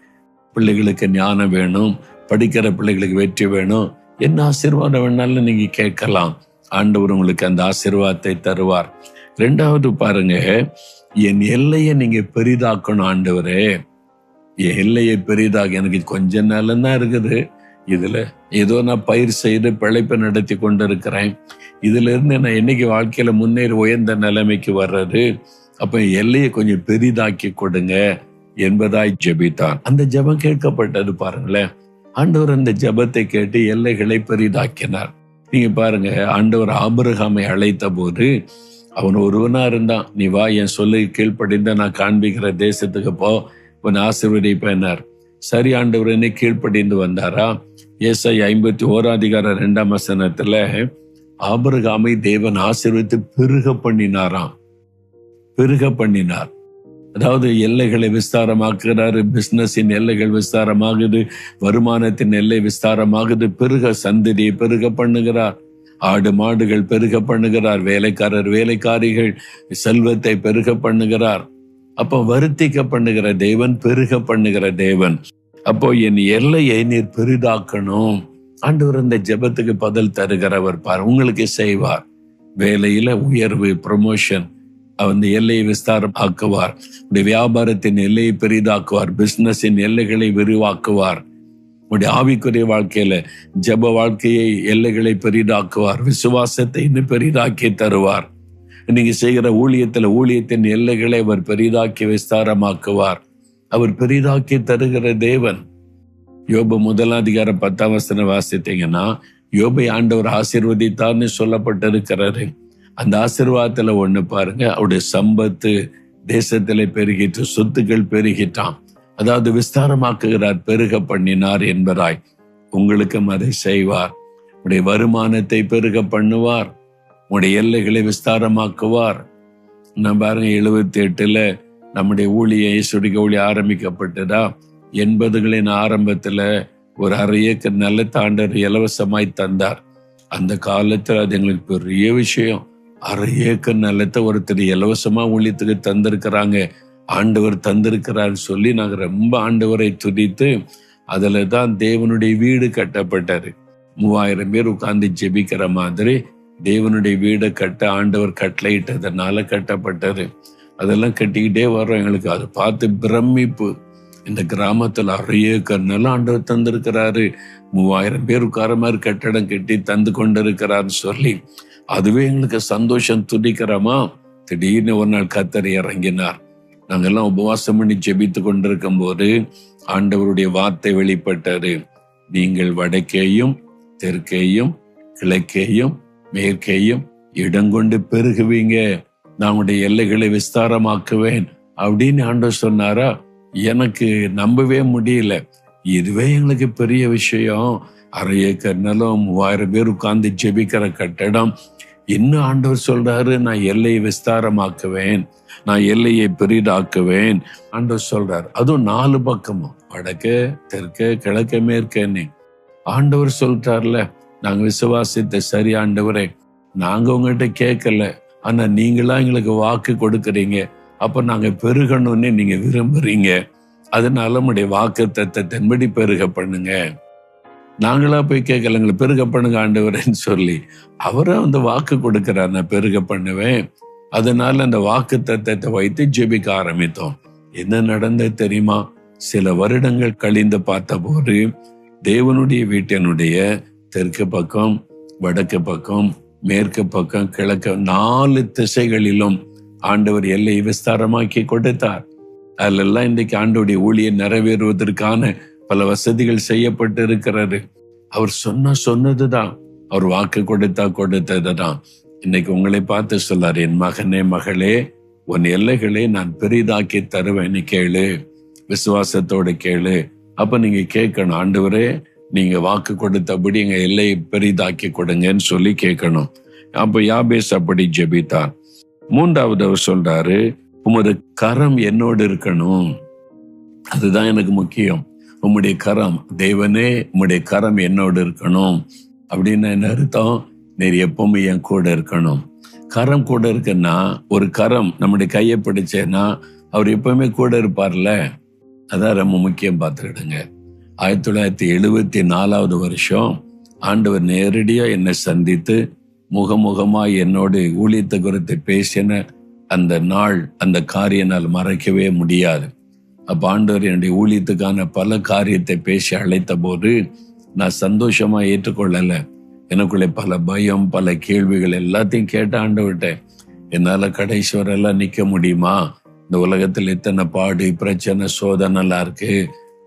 பிள்ளைகளுக்கு ஞானம் வேணும், படிக்கிற பிள்ளைகளுக்கு வெற்றி வேணும், என்ன ஆசீர்வாதம் வேணாலும் நீங்க கேட்கலாம். ஆண்டவர் உங்களுக்கு அந்த ஆசீர்வாதத்தை தருவார். 2வது பாருங்க, என் எல்லையை நீங்க பெரிதாக்கணும். ஆண்டவரே, என் எல்லையை பெரிதாக, எனக்கு கொஞ்ச நாளும் தான் இருக்குது, இதுல ஏதோ நான் பயிர் செய்து பிழைப்பை நடத்தி கொண்டு இருக்கிறேன், இதுல இருந்து நான் என்னைக்கு வாழ்க்கையில முன்னேறி உயர்ந்த நிலைமைக்கு வர்றது? அப்ப எல்லையை கொஞ்சம் பெரிதாக்கி கொடுங்க என்பதாய் ஜெபித்தான். அந்த ஜெபம் கேட்கப்பட்டது. பாருங்களேன், ஆண்டவர் அந்த ஜெபத்தை கேட்டு எல்லைகளை பெரிதாக்கினார். நீங்க பாருங்க, ஆண்டவர் ஆபிரகாமை அழைத்த போது அவன் ஒருவனா இருந்தான். நீ வா, என் சொல்லி கீழ்ப்படிந்த நான் காண்பிக்கிற தேசத்துக்கு போ, உன் ஆசீர்வதிப்பேனார். சரி, ஆண்டவர் என்னை கீழ்ப்படிந்து வந்தாரா? ஏசாயா 51:2 ஆபிரகாமை தேவன் ஆசீர்வதித்து பெருக பண்ணினாராம். பெருக பண்ணினார். அதாவது எல்லைகளை விஸ்தாரமாக்குறாரு. பிசினஸின் எல்லைகள் விஸ்தாரமாகுது, வருமானத்தின் எல்லை விஸ்தாரமாகுது, பெருக சந்ததியை பெருக பண்ணுகிறார், ஆடு மாடுகள் பெருக பண்ணுகிறார், வேலைக்காரர் வேலைக்காரிகள் செல்வத்தை பெருக பண்ணுகிறார். அப்போ வருத்திக்க பண்ணுகிற தேவன், பெருக பண்ணுகிற தேவன். அப்போ என் எல்லையை நீர் பெரிதாக்கணும். ஆண்டவர் இந்த ஜெபத்துக்கு பதில் தருகிறவர். பார், உங்களுக்கு செய்வார். வேலையில உயர்வு, ப்ரமோஷன், அந்த எல்லையை விஸ்தாரம் ஆக்குவார். வியாபாரத்தின் எல்லையை பெரிதாக்குவார், பிசினஸின் எல்லைகளை விரிவாக்குவார். உடைய ஆவிக்குரிய வாழ்க்கையில ஜெப வாழ்க்கையை எல்லைகளை பெரிதாக்குவார், விசுவாசத்தை இன்னும் பெரிதாக்கி தருவார். நீங்க செய்கிற ஊழியத்தின் எல்லைகளை அவர் பெரிதாக்கி விஸ்தாரமாக்குவார். அவர் பெரிதாக்கி தருகிற தேவன். யோபு 1:10 வாசித்தீங்கன்னா, யோபை ஆண்டவர் ஆசீர்வதித்தார்னு சொல்லப்பட்டிருக்கிறாரு. அந்த ஆசீர்வாதத்துல ஒண்ணு பாருங்க, அவருடைய சம்பத்து தேசத்திலே பெருகிட்டு, சொத்துக்கள் பெருகிட்டான். அதாவது விஸ்தாரமாக்குகிறார், பெருக பண்ணினார் என்பதாய். உங்களுக்கும் அதை செய்வார். உடைய வருமானத்தை பெருக பண்ணுவார், உடைய எல்லைகளை விஸ்தாரமாக்குவார். நம்ம பாருங்க, 78 நம்முடைய இயேசுடைய ஊழியம் ஆரம்பிக்கப்பட்டதா. 80களின் ஆரம்பத்துல ஒரு 1/2 ஏக்கர் நிலத்தை ஆண்டவர் இலவசமாய் தந்தார். அந்த காலத்துல அது எங்களுக்கு பெரிய விஷயம். 1/2 ஏக்கர் நிலத்தை ஒருத்தர் இலவசமா ஊழியத்துக்கு தந்திருக்கிறாங்க, ஆண்டவர் தந்திருக்கிறான்னு சொல்லி நாங்க ரொம்ப ஆண்டவரை துதித்து, அதுல தான் தேவனுடைய வீடு கட்டப்பட்டாரு. 3000 பேர் உட்கார்ந்து ஜெபிக்கிற மாதிரி தேவனுடைய வீடை கட்ட ஆண்டவர் கட்டளையிட்டதுனால கட்டப்பட்டது. அதெல்லாம் கட்டிக்கிட்டே வர்றோம். எங்களுக்கு அதை பார்த்து பிரமிப்பு. இந்த கிராமத்துல 1/2 ஏக்கர் நிலம் ஆண்டவர் தந்திருக்கிறாரு, 3000 பேர் உட்கார மாதிரி கட்டடம் கட்டி தந்து கொண்டிருக்கிறான்னு சொல்லி அதுவே எங்களுக்கு சந்தோஷம். துதிக்கிறோமா. திடீர்னு ஒரு நாள் கர்த்தர் இறங்கினார். நாங்கெல்லாம் உபவாசம் பண்ணி ஜெபித்து கொண்டிருக்கும் போது ஆண்டவருடைய வார்த்தை வெளிப்பட்டாரு. நீங்கள் வடக்கேயும் தெற்கேயும் கிழக்கேயும் மேற்கேயும் இடங்கொண்டு பெருகுவீங்க, நான் உடைய எல்லைகளை விஸ்தாரமாக்குவேன் அப்படின்னு ஆண்டவர் சொன்னாரா. எனக்கு நம்பவே முடியல. இதுவே எங்களுக்கு பெரிய விஷயம். 1/2 ஏக்கர் நிலம், 3000 பேர் உட்கார்ந்து ஜெபிக்கிற கட்டடம். இன்னும் ஆண்டவர் சொல்றாரு, நான் எல்லையை விஸ்தாரமாக்குவேன், நான் எல்லையை பெரிதாக்குவேன். ஆண்டவர் சொல்றாரு. அதுவும் 4 பக்கமும், வடக்கு தெற்கு கிழக்கு மேற்கன்னு ஆண்டவர் சொல்றாருல. நாங்க விசுவாசித்த சரி ஆண்டவரே, நாங்க உங்ககிட்ட கேட்கல, ஆனா நீங்களா எங்களுக்கு வாக்கு கொடுக்கறீங்க. அப்ப நாங்க பெருகணும்னு நீங்க விரும்புறீங்க. அதனால நம்முடைய வாக்கு தத்தத்தின்படி பெருக பண்ணுங்க. நாங்களா போய் கேட்கல, எங்களை பெருக பண்ணுங்க ஆண்டவரேன்னு சொல்லி அவரை அந்த வாக்கு கொடுக்கிறார், நான் பெருக பண்ணுவேன். அதனால அந்த வாக்கு தத்தத்தை வைத்து ஜெபிக்க ஆரம்பித்தோம். என்ன நடந்தது தெரியுமா? சில வருடங்கள் கழிந்து பார்த்த போது தேவனுடைய வீட்டினுடைய தெற்கு பக்கம், வடக்கு பக்கம், மேற்கு பக்கம், கிழக்கு 4 திசைகளிலும் ஆண்டவர் எல்லையை விஸ்தாரமாக்கி கொடுத்தார். அதெல்லாம் இன்றைக்கு ஆண்டவருடைய ஊழியம் நிறைவேறுவதற்கான பல வசதிகள் செய்யப்பட்டு இருக்கிறது. அவர் சொன்னதுதான், அவர் வாக்கு கொடுத்ததுதான். இன்னைக்கு உங்களை பார்த்து சொல்லார், என் மகனே மகளே, உன் எல்லைகளை நான் பெரிதாக்கி தருவேன்னு கேளு, விசுவாசத்தோட கேளு. அப்ப நீங்க கேட்கணும், ஆண்டவரே நீங்க வாக்கு கொடுத்தபடி எங்க எல்லையை பெரிதாக்கி கொடுங்கன்னு சொல்லி கேட்கணும். அப்ப யாபேஸ் அப்படி ஜெபித்தார். 3வது அவர் சொல்றாரு, உமது கரம் என்னோடு இருக்கணும், அதுதான் எனக்கு முக்கியம். உம்முடைய கரம், தேவனே உம்முடைய கரம் என்னோடு இருக்கணும் அப்படின்னு என்ன அர்த்தம்? நீர் எப்பவுமே என் கூட இருக்கணும். கரம் கூட இருக்குன்னா, ஒரு கரம் நம்முடைய கையை பிடிச்சேன்னா அவர் எப்பவுமே கூட இருப்பார்ல. அதான் ரொம்ப முக்கியம். பார்த்துக்கிடுங்க, 1974வது வருஷம் ஆண்டவர் நேரடியா என்னை சந்தித்து முகமுகமா என்னோடு ஊழியத்தை குறித்து பேசின அந்த நாள், அந்த காரியனால் மறைக்கவே முடியாது. அப்ப ஆண்டவர் என்னுடைய ஊழியத்துக்கான பல காரியத்தை பேசி அழைத்த போது நான் சந்தோஷமா ஏற்றுக்கொள்ளல. எனக்குள்ளே பல பயம், பல கேள்விகள் எல்லாத்தையும் கேட்ட ஆண்டவர்கிட்ட, என்னால கடைசி வரையெல்லாம் நிக்க முடியுமா? இந்த உலகத்துல எத்தனை பாடு, பிரச்சனை, சோதனை எல்லாம் இருக்கு.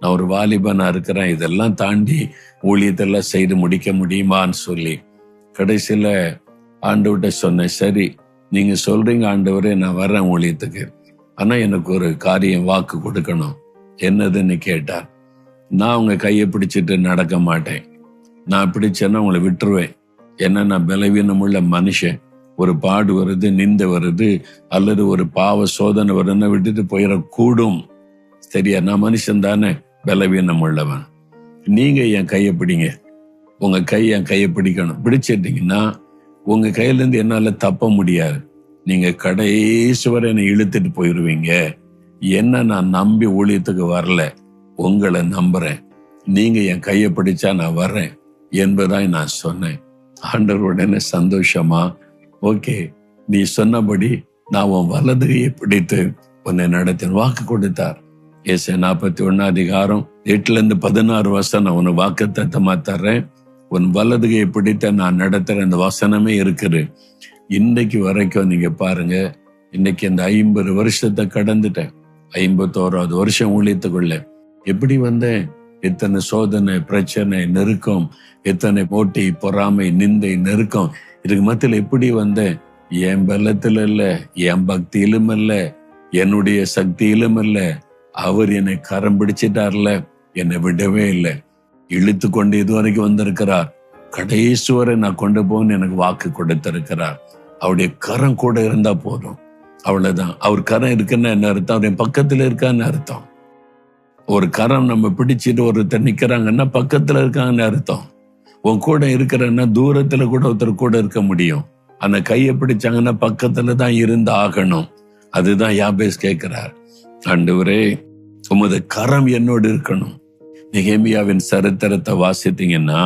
நான் ஒரு வாலிபனா இருக்கிறேன், இதெல்லாம் தாண்டி ஊழியத்தெல்லாம் செய்து முடிக்க முடியுமான்னு சொல்லி கடைசியில ஆண்டவர்கிட்ட சொன்னேன், சரி நீங்க சொல்றீங்க ஆண்டவரே, நான் வர்றேன் ஊழியத்துக்கு, ஆனா எனக்கு ஒரு காரியம் வாக்கு கொடுக்கணும். என்னதுன்னு கேட்டார். நான் உங்க கையை பிடிச்சிட்டு நடக்க மாட்டேன், நான் பிடிச்சேன்னா உங்களை விட்டுருவேன். ஏன்னா நான் பலவீனமுள்ள மனுஷன், ஒரு பாடு வருது, நிந்த வருது, அல்லது ஒரு பாவ சோதனை வருதுன்னு விட்டுட்டு போயிடக்கூடும். சரியா? நான் மனுஷன் தானே, பலவீனம் உள்ளவன். நீங்க என் கையை பிடிங்க. உங்க கை என் கையை பிடிக்கணும். பிடிச்சிட்டீங்கன்னா உங்க கையில இருந்து என்னால தப்ப முடியாது. நீங்க கடைசி வரை என்னை இழுத்துட்டு போயிருவீங்க. என்ன நான் நம்பி ஊழியத்துக்கு வரல, உங்களை நம்புறேன். நீங்க என் கையை பிடிச்சா நான் வர்றேன் என்பதாய் நான் சொன்னேன். ஆண்டவர் உடனே சந்தோஷமா, ஓகே, நீ சொன்னபடி நான் உன் வலது கையை பிடித்து உன்னை நடத்தின வாக்கு கொடுத்தார். ஏசாயா 41:8-16 உன் வாக்கு தத்தமா தர்றேன். உன் வலது கையை பிடித்த நான் நடத்துற அந்த வசனமே இருக்குது. இன்னைக்கு வரைக்கும் நீங்க பாருங்க, இன்னைக்கு இந்த 50 வருஷத்தை கடந்துட்டேன். 51வது வருஷம் ஊழியத்துக்குள்ள எப்படி வந்தேன்? எத்தனை சோதனை, பிரச்சனை, நெருக்கம், எத்தனை போட்டி, பொறாமை, நிந்தை, நெருக்கம், இதுக்கு மத்தியில் எப்படி வந்தேன்? என் பலத்துல இல்ல, என் பக்தியிலும் இல்ல, என்னுடைய சக்தியிலும் இல்ல. அவர் என்னை கரம் பிடிச்சிட்டார்ல, என்னை விடவே இல்லை. இழுத்து கொண்டு இதுவரைக்கும் வந்திருக்கிறார். கடைசி வரை நான் கொண்டு போன்னு எனக்கு வாக்கு கொடுத்திருக்கிறார். அவருடைய கரம் கூட இருந்தா போதும், அவ்வளவுதான். அவர் கரம் இருக்குன்னு என்ன அர்த்தம்? அவருடைய பக்கத்துல இருக்கான்னு அர்த்தம். ஒரு கரம் நம்ம பிடிச்சிட்டு ஒருத்தர் நிக்கிறாங்கன்னா பக்கத்துல இருக்காங்கன்னு அர்த்தம். உன் கூட இருக்கிறன்னா தூரத்துல கூட ஒருத்தர் கூட இருக்க முடியும். அந்த கையை பிடிச்சாங்கன்னா பக்கத்துல தான் இருந்து ஆகணும். அதுதான் யாபேஸ் கேட்கிறார். ஆண்டவரே, உமது கரம் என்னோடு இருக்கணும். நெகேமியாவின் சரித்திரத்தை வாசித்தீங்கன்னா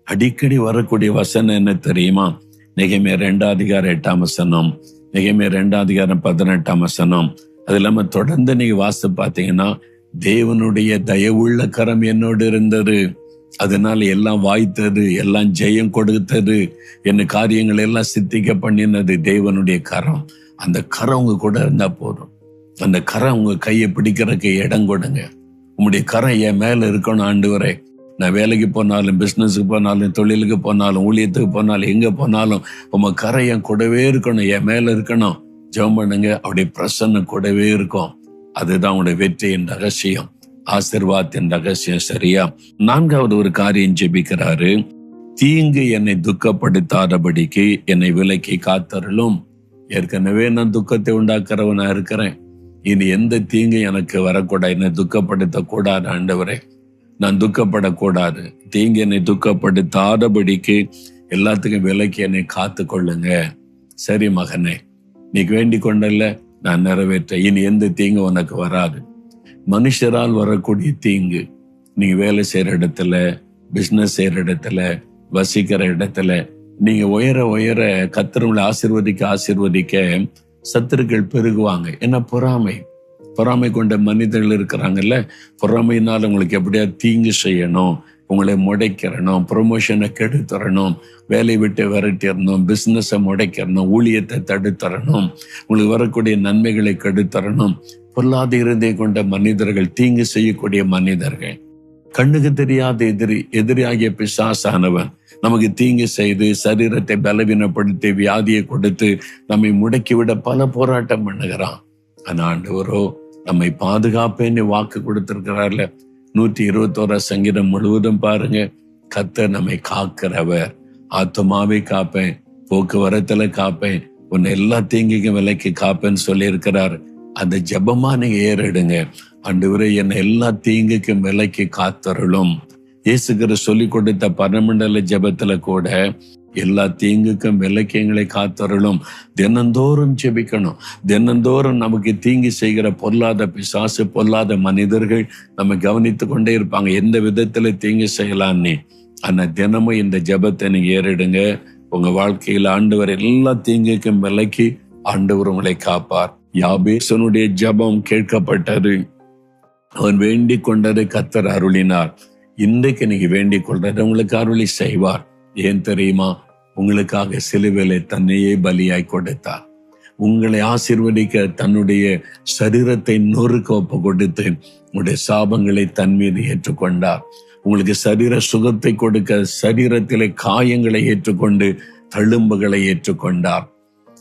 அடிக்கடி வரக்கூடிய வசனம் என்ன தெரியுமா? நெகேமியா 2:8, நெகேமியா 2:18. அது இல்லாம தொடர்ந்து நீங்க வாசித்து பார்த்தீங்கன்னா, தேவனுடைய தயவுள்ள கரம் என்னோடு இருந்தது, அதனால எல்லாம் வாய்த்தது, எல்லாம் ஜெயம் கொடுத்தது, என்ன காரியங்கள் எல்லாம் சித்திக்க பண்ணினது தேவனுடைய கரம். அந்த கரம் உங்க கூட இருந்தா போதும். அந்த கரம் உங்க கையை பிடிக்கிறதுக்கு இடம் கொடுங்க. உங்களுடைய கரம் என் மேல இருக்கணும் ஆண்டவரே. நான் வேலைக்கு போனாலும், பிசினஸுக்கு போனாலும், தொழிலுக்கு போனாலும், ஊழியத்துக்கு போனாலும், எங்க போனாலும் உங்க கரம் என் கூடவே இருக்கணும், என் மேல இருக்கணும். ஜெபம் பண்ணுங்க, அவருடைய பிரசன்னம் கூடவே இருக்கும். அதுதான் உங்களுடைய வெற்றியின் ரகசியம், ஆசீர்வாதத்தின் ரகசியம். சரியா? 4வது ஒரு காரியம் ஜெபிக்கிறாரு. தீங்கு என்னை துக்கப்படுத்தாதபடிக்கு என்னை விலக்கி காத்தருளும். ஏற்கனவே நான் துக்கத்தை உண்டாக்குறவனா இருக்கிறேன். இனி எந்த தீங்கு எனக்கு வரக்கூடாது, என்னை துக்கப்படுத்த கூடாது ஆண்டவரே. நான் துக்கப்படக்கூடாது. தீங்கு என்னை துக்கப்படுத்தாதபடிக்கு எல்லாத்துக்கும் விலக்கி என்னை காத்து கொள்ளுங்க. சரி மகனே, நீக்கு வேண்டிக் கொண்டல்ல, நான் நிறைவேற்ற. இனி எந்த தீங்கு உனக்கு வராது. மனுஷரால் வரக்கூடிய தீங்கு, நீங்க வேலை செய்யற இடத்துல, பிசினஸ் செய்யற இடத்துல, வசிக்கிற இடத்துல, நீங்க உயர உயர கர்த்தர் ஆசீர்வதிக்க சத்துருக்கள் பெருகுவாங்க. ஏன்னா பொறாமை கொண்ட மனிதர்கள் இருக்கிறாங்கல்ல, பொறாமையினால் உங்களுக்கு எப்படியா தீங்கு செய்யணும், உங்களை முடைக்கிறணும், ப்ரொமோஷனை கெடுத்துறணும், வேலையை விட்டு விரட்டிடணும், பிசினஸை முடைக்கிறணும், ஊழியத்தை தடுத்தரணும், உங்களுக்கு வரக்கூடிய நன்மைகளை கெடுத்தரணும். பொல்லாத இருதயம் கொண்ட மனிதர்கள், தீங்கு செய்யக்கூடிய மனிதர்கள், கண்ணுக்கு தெரியாத எதிரியாகிய பிசாசானவன் நமக்கு தீங்கு செய்து சரீரத்தை பலவீனப்படுத்தி வியாதியை கொடுத்து நம்மை முடக்கிவிட பல போராட்டம் பண்ணுகிறான். ஆனா ஆண்டவரோ நம்மை பாதுகாப்பேன்னு வாக்கு கொடுத்திருக்கிறார்ல. 121 சங்கீதம் முழுவதும் பாருங்க, கர்த்தர் நம்மை காக்கிறவர். ஆத்துமாவை காப்பேன், போக்குவரத்துல காப்பேன், உன்னை எல்லா தீங்குக்கும் விலைக்கு காப்பேன்னு சொல்லி இருக்கிறார். அந்த ஜெபமா நீங்க ஏறிடுங்க. ஆண்டவரே, என்னை எல்லா தீங்குக்கும் விலைக்கு காத்தருளும். இயேசு கிறிஸ்து சொல்லி கொடுத்த பரமண்டல ஜெபத்துல கூட எல்லா தீங்குக்கும் விலைக்கு எங்களை காத்தருளும். தினந்தோறும் ஜெபிக்கணும். தினந்தோறும் நமக்கு தீங்கு செய்கிற பொல்லாத பிசாசு, பொல்லாத மனிதர்கள் நம்ம கவனித்து கொண்டே இருப்பாங்க, எந்த விதத்துல தீங்கு செய்யலான்னு. ஆனா தினமும் இந்த ஜெபத்தை நீங்க ஏறிடுங்க. உங்க வாழ்க்கையில ஆண்டவர் எல்லா தீங்குக்கும் விலைக்கு ஆண்டவர் உங்களை காப்பார். யாபேசனுடைய ஜெபம் கேட்கப்பட்டது. அவன் வேண்டிக் கொண்டதை கர்த்தர் அருளினார். இன்றைக்கு நீங்க வேண்டிக் கொள்றதை உங்களுக்கு அருளி செய்வார். ஏன் தெரியுமா? உங்களுக்காக சிலுவையிலே தன்னையே பலியாய் கொடுத்தார். உங்களை ஆசீர்வதிக்க தன்னுடைய சரீரத்தை நொறுக்க ஒப்பு கொடுத்து உங்களுடைய சாபங்களை தன் மீது ஏற்றுக்கொண்டார். உங்களுக்கு சரீர சுகத்தை கொடுக்க சரீரத்திலே காயங்களை ஏற்றுக்கொண்டு தழும்புகளை ஏற்றுக்கொண்டார்.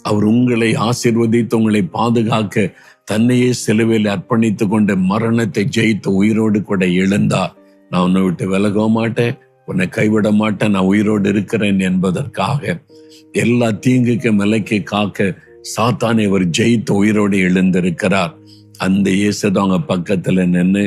அவர் உங்களை ஆசீர்வதித்து உங்களை பாதுகாக்க தன்னையே சிலுவையில் அர்ப்பணித்து கொண்டு மரணத்தை ஜெயித்து உயிரோடு கூட எழுந்தார். நான் உன்னை விட்டு விலக மாட்டேன், உன்னை கைவிட மாட்டேன், நான் உயிரோடு இருக்கிறேன் என்பதற்காக எல்லா தீங்குக்கு மலைக்கு காக்க சாத்தானை அவர் ஜெயித்து உயிரோடு எழுந்திருக்கிறார். அந்த இயேசுதான் அவங்க பக்கத்துல நின்று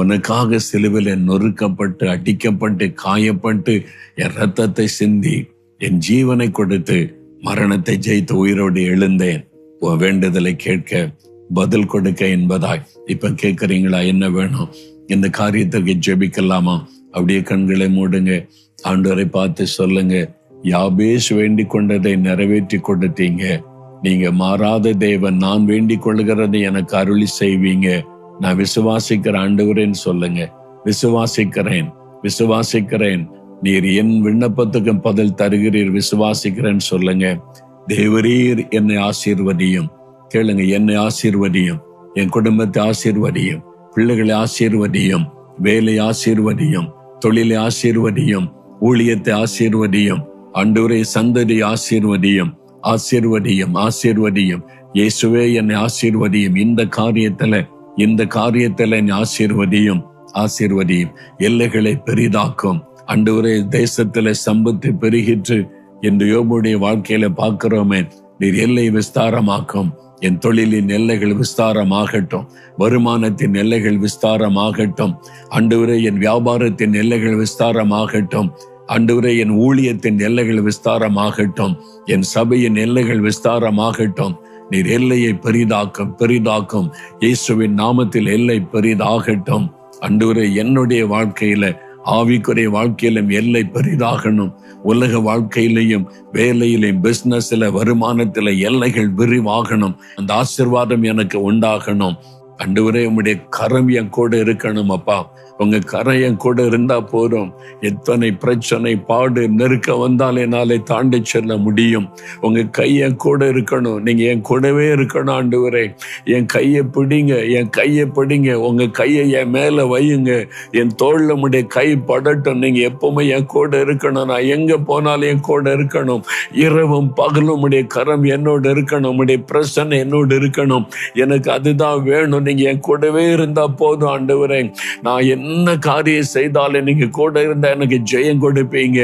உனக்காக சிலுவில நொறுக்கப்பட்டு அடிக்கப்பட்டு காயப்பட்டு என் ரத்தத்தை சிந்தி என் ஜீவனை கொடுத்து மரணத்தை ஜெயித்து உயிரோடு எழுந்தேன், உன் வேண்டுதலை கேட்க பதில் கொடுக்க என்பதாய். இப்ப கேட்கறீங்களா? என்ன வேணும்? இந்த காரியத்திற்கு ஜெபிக்கலாமா? அப்படியே கண்களை மூடுங்க, ஆண்டவரை பார்த்து சொல்லுங்க, யாபேஸ் வேண்டிக் கொண்டதை நிறைவேற்றி கொடுத்தீங்க, நீங்க மாறாத தேவன், நான் வேண்டிக் கொள்கிறதை எனக்கு அருளி செய்வீங்க, நான் விசுவாசிக்கிற ஆண்டவரேன்னு சொல்லுங்க. விசுவாசிக்கிறேன், விசுவாசிக்கிறேன், நீர் என் விண்ணப்பத்துக்கு பதில் தருகிறீர், விசுவாசிக்கிறேன்னு சொல்லுங்க. தேவரீர் என்னை ஆசீர்வதியும், கேளுங்க, என்னை ஆசீர்வதியும், என் குடும்பத்தை ஆசீர்வதியும், பிள்ளைகளை ஆசீர்வதியும், வேலை ஆசீர்வதியும், தொழிலை ஆசீர்வதியும், ஊழியத்தை ஆசீர்வதியும், ஆண்டவரே சந்ததி ஆசீர்வதியும், ஆசீர்வதியும், ஆசீர்வதியும். இயேசுவே என்னை ஆசீர்வதியும், இந்த காரியத்துல என்னை ஆசீர்வதியும், ஆசீர்வதியும். எல்லைகளை பெரிதாக்கும் ஆண்டவரே. தேசத்துல சம்பத்து பெருகிற்று என்று யோபுடைய வாழ்க்கையில பார்க்கிறோமே, நீர் எல்லை விஸ்தாரமாக்கும். என் தொழிலின் எல்லைகள் விஸ்தாரமாகட்டும், வருமானத்தின் எல்லைகள் விஸ்தாரமாகட்டும் ஆண்டவரே, என் வியாபாரத்தின் எல்லைகள் விஸ்தாரமாகட்டும் ஆண்டவரே, என் ஊழியத்தின் எல்லைகள் விஸ்தாரமாகட்டும், என் சபையின் எல்லைகள் விஸ்தாரமாகட்டும். நீர் எல்லையை பெரிதாக்கும். இயேசுவின் நாமத்தில் எல்லை பெரிதாகட்டும் ஆண்டவரே. என்னுடைய வாழ்க்கையில, ஆவிக்குரிய வாழ்க்கையிலும் எல்லை பெரிதாகணும். உலக வாழ்க்கையிலையும், வேலையிலையும், பிசினஸ்ல, வருமானத்துல எல்லைகள் விரிவாகணும். அந்த ஆசீர்வாதம் எனக்கு உண்டாகணும் ஆண்டவரே. உம்முடைய கரம் என் கூட இருக்கணும் அப்பா. உங்க கரம் என் கூட இருந்தா போதும். எத்தனை பிரச்சனை, பாடு, நெருக்க வந்தால் என்னாலே தாண்டி செல்ல முடியும். உங்க கை என் கூட இருக்கணும். நீங்க என் கூடவே இருக்கணும் ஆண்டவரே. என் கையை பிடிங்க, உங்க கையை என் மேல வையுங்க, என் தோள்ல உம்முடைய கை படட்டும். நீங்க எப்பவுமே என் கூட இருக்கணும். நான் எங்க போனாலும் என் கூட இருக்கணும். இரவும் பகலும் உம்முடைய கரம் என்னோடு இருக்கணும். உம்முடைய பிரசன்னம் என்னோடு இருக்கணும். எனக்கு அதுதான் வேணும். நீங்க என் கூடவே இருந்தா போதும் ஆண்டவரே. நான் என்ன காரியம் செய்தாலும் நீங்க கூட இருந்தா எனக்கு ஜெயம் கொடுப்பீங்க,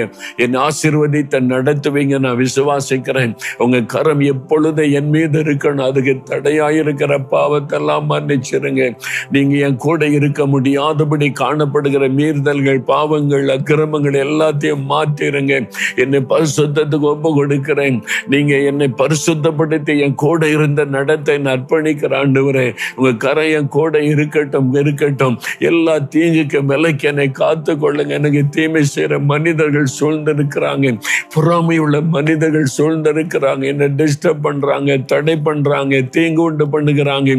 என் ஆசீர்வதித்தை நடத்துவீங்க. நான் விசுவாசிக்கிறேன். உங்க கரம் எப்பொழுது என் மீது இருக்கணும். அதுக்கு தடையாயிருக்கிற பாவத்தெல்லாம் மன்னிச்சிருங்க. நீங்க என் கூட இருக்க முடியாதபடி காணப்படுகிற மீறுதல்கள், பாவங்கள், அக்கிரமங்கள் எல்லாத்தையும் மாற்றிருங்க. என்னை பரிசுத்தத்துக்கு ஒப்பு கொடுக்கிறேன். நீங்க என்னை பரிசுத்தப்படுத்தி என் கூட இருந்த நடத்தை அர்ப்பணிக்கிற ஆண்டவரே. உங்க கரம் என் கூட இருக்கட்டும். எல்லா தீங்குக்கு விலக்கி என்னை காத்து கொள்ளுங்க. எனக்கு தீமை செய்யற மனிதர்கள் சூழ்ந்திருக்கிறாங்க, பொறாமை உள்ள மனிதர்கள் சூழ்ந்திருக்கிறாங்க, என்னை டிஸ்டர்ப் பண்றாங்க, தடை பண்றாங்க, தீங்கு உண்டு பண்ணுகிறாங்க,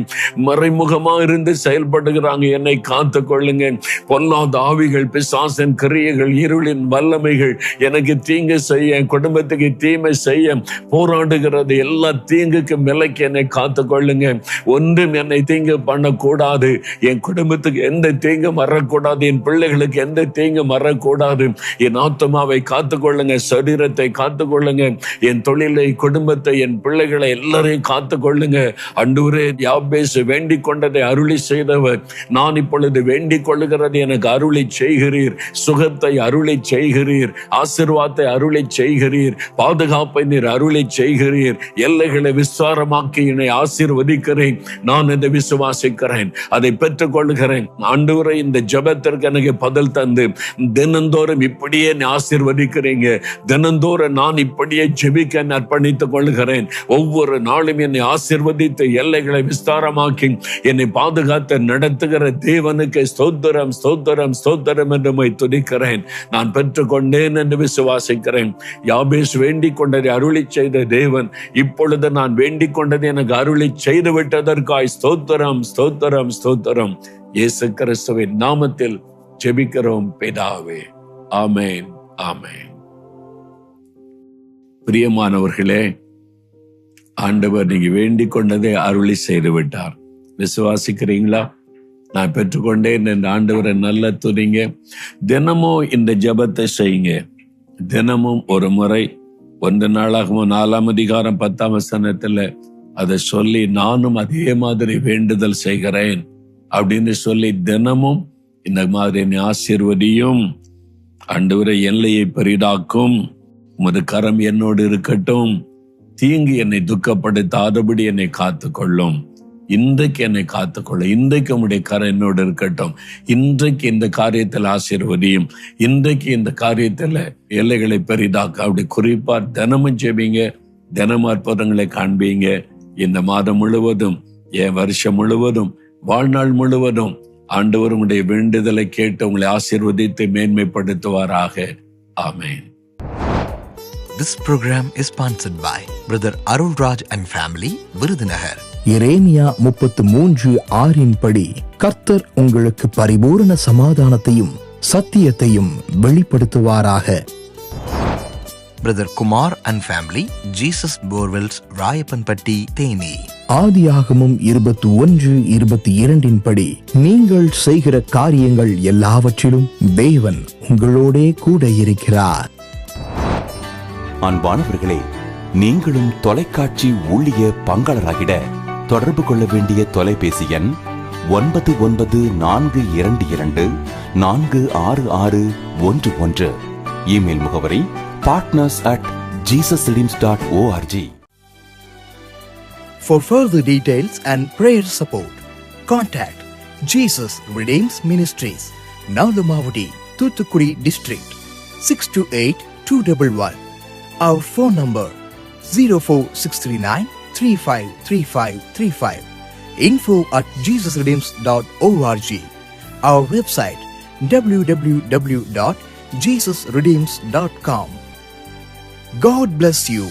மறைமுகமா இருந்து செயல்படுகிறாங்க. என்னை காத்து கொள்ளுங்க. பொல்லாத ஆவிகள், பிசாசின் கிரியைகள், இருளின் வல்லமைகள் எனக்கு தீங்கு செய்ய, குடும்பத்துக்கு தீமை செய்ய போராடுகிறது. எல்லா தீங்குக்கு விலக்கி என்னை காத்து கொள்ளுங்க. ஒன்றும் என்னை தீங்கு பண்ணக்கூடாது. என் குடும்பத்துக்கு எந்த தீங்கும் வரக்கூடாது. என் பிள்ளைகளுக்கு எந்த தீங்கும் வரக்கூடாது. என் ஆத்மாவை காத்துக்கொள்ளுங்க, சரீரத்தை காத்துக்கொள்ளுங்க, என் தொழிலை, குடும்பத்தை, என் பிள்ளைகளை எல்லாரையும் காத்துக்கொள்ளுங்க. ஆண்டவரே, யாபேஸ் வேண்டிக் கொண்டதை அருளி செய்தவர், நான் இப்பொழுது வேண்டிக் கொள்ளுகிறது எனக்கு அருளி செய்கிறீர். சுகத்தை அருளி செய்கிறீர், ஆசீர்வாதத்தை அருளி செய்கிறீர், பாதுகாப்பை நீர் அருளி செய்கிறீர், எல்லைகளை விஸ்தாரமாக்கி என்னை ஆசீர்வதிக்கிறேன். நான் இதை விசுவாசிக்கிறேன், அதை பெற்றுக் கொள்கிறேன். ஆண்டவரே, இந்த ஜெபத்திற்கு எனக்கு பதில் தந்து தினந்தோறும் இப்படியே ஆசீர்வதிக்கிறீங்க. தினந்தோறும் நான் இப்படியே ஜெபிக்க அர்ப்பணித்துக் கொள்கிறேன். ஒவ்வொரு நாளும் என்னை ஆசீர்வதித்து எல்லைகளை விஸ்தாரமாக்கி என்னை பாதுகாத்து நடத்துகிற தேவனுக்கு ஸ்தோத்திரம், ஸ்தோத்திரம், ஸ்தோத்திரம் என்று துதிக்கிறேன். நான் பெற்றுக்கொண்டேன் என்று விசுவாசிக்கிறேன். யாபேஸ் வேண்டிக் கொண்டதை அருளி செய்த தேவன் இப்பொழுது நான் வேண்டிக் கொண்டதை எனக்கு அருளி செய்து விட்டதற்காய் ஸ்தோத்திரம், ஸ்தோத்திரம், ஸ்தோத்திரம். இயேசு கிறிஸ்துவின் நாமத்தில் ஜெபிக்கிறோம் பிதாவே. ஆமென், ஆமென். பிரியமானவர்களே, ஆண்டவர் நீங்க வேண்டிக் கொண்டதை அருளி செய்து விட்டார். விசுவாசிக்கிறீங்களா? நான் பெற்றுக்கொண்டேன் என்று ஆண்டவரை நல்ல துதிங்க. தினமும் இந்த ஜெபத்தை செய்யுங்க. தினமும் ஒரு முறை 1 நாளாகவும் 4ஆம் அதிகாரம் 10ஆம் வசனத்துல அதை சொல்லி, நானும் அதே மாதிரி வேண்டுதல் செய்கிறேன் அப்படின்னு சொல்லி தினமும் இந்த மாதிரி ஆசீர்வதியும், ஆண்டவரே, எல்லையை பெரிதாக்கும், உமது கரம் என்னோடு இருக்கட்டும், தீங்கு என்னை துக்கப்படுத்தாதபடி என்னை காத்துக்கொள்ளும். இன்றைக்கு என்னை காத்துக்கொள்ளும், இன்றைக்கு உம்முடைய கரம் என்னோடு இருக்கட்டும், இன்றைக்கு இந்த காரியத்தில் ஆசீர்வதியும், இன்றைக்கு இந்த காரியத்தில் எல்லைகளை பெரிதாக்க. அப்படி குறிப்பா தினமும் ஜெபிங்க, தினமும் அற்புதங்களை காண்பீங்க. இந்த மாதம் முழுவதும், என் வருஷம் முழுவதும், வாழ்நாள் முழுவதும் ஆண்டவர் உங்களுடைய வேண்டுதலை கேட்டு உங்களை ஆசீர்வதித்து மேன்மைப்படுத்துவாராக. ஆமென். This program is sponsored by Brother Arul Raj and family, Virudhunagar. எரேமியா 33:6 படி, கர்த்தர் உங்களுக்கு பரிபூரண சமாதானத்தையும் சத்தியத்தையும் வெளிப்படுத்துவாராக. Brother Kumar and family, Jesus Borewells, Rayappanpatti, Theni. ஆதியாகமம் 21:22 படி, நீங்கள் செய்கிற காரியங்கள் எல்லாவற்றிலும் தேவன் உங்களோடே கூட இருக்கிறார். அன்பானவர்களே, நீங்களும் தொலைக்காட்சி ஊழிய பங்காளராகிட தொடர்பு கொள்ள வேண்டிய தொலைபேசி எண் 994222466611. இமெயில் முகவரி partners@jesusredeems.org. For further details and prayer support, contact Jesus Redeems Ministries, Nalumavudi, Thoothukudi District, 628-211. Our phone number 04639 353535. info@jesusredeems.org. Our website www.jesusredeems.com. God bless you.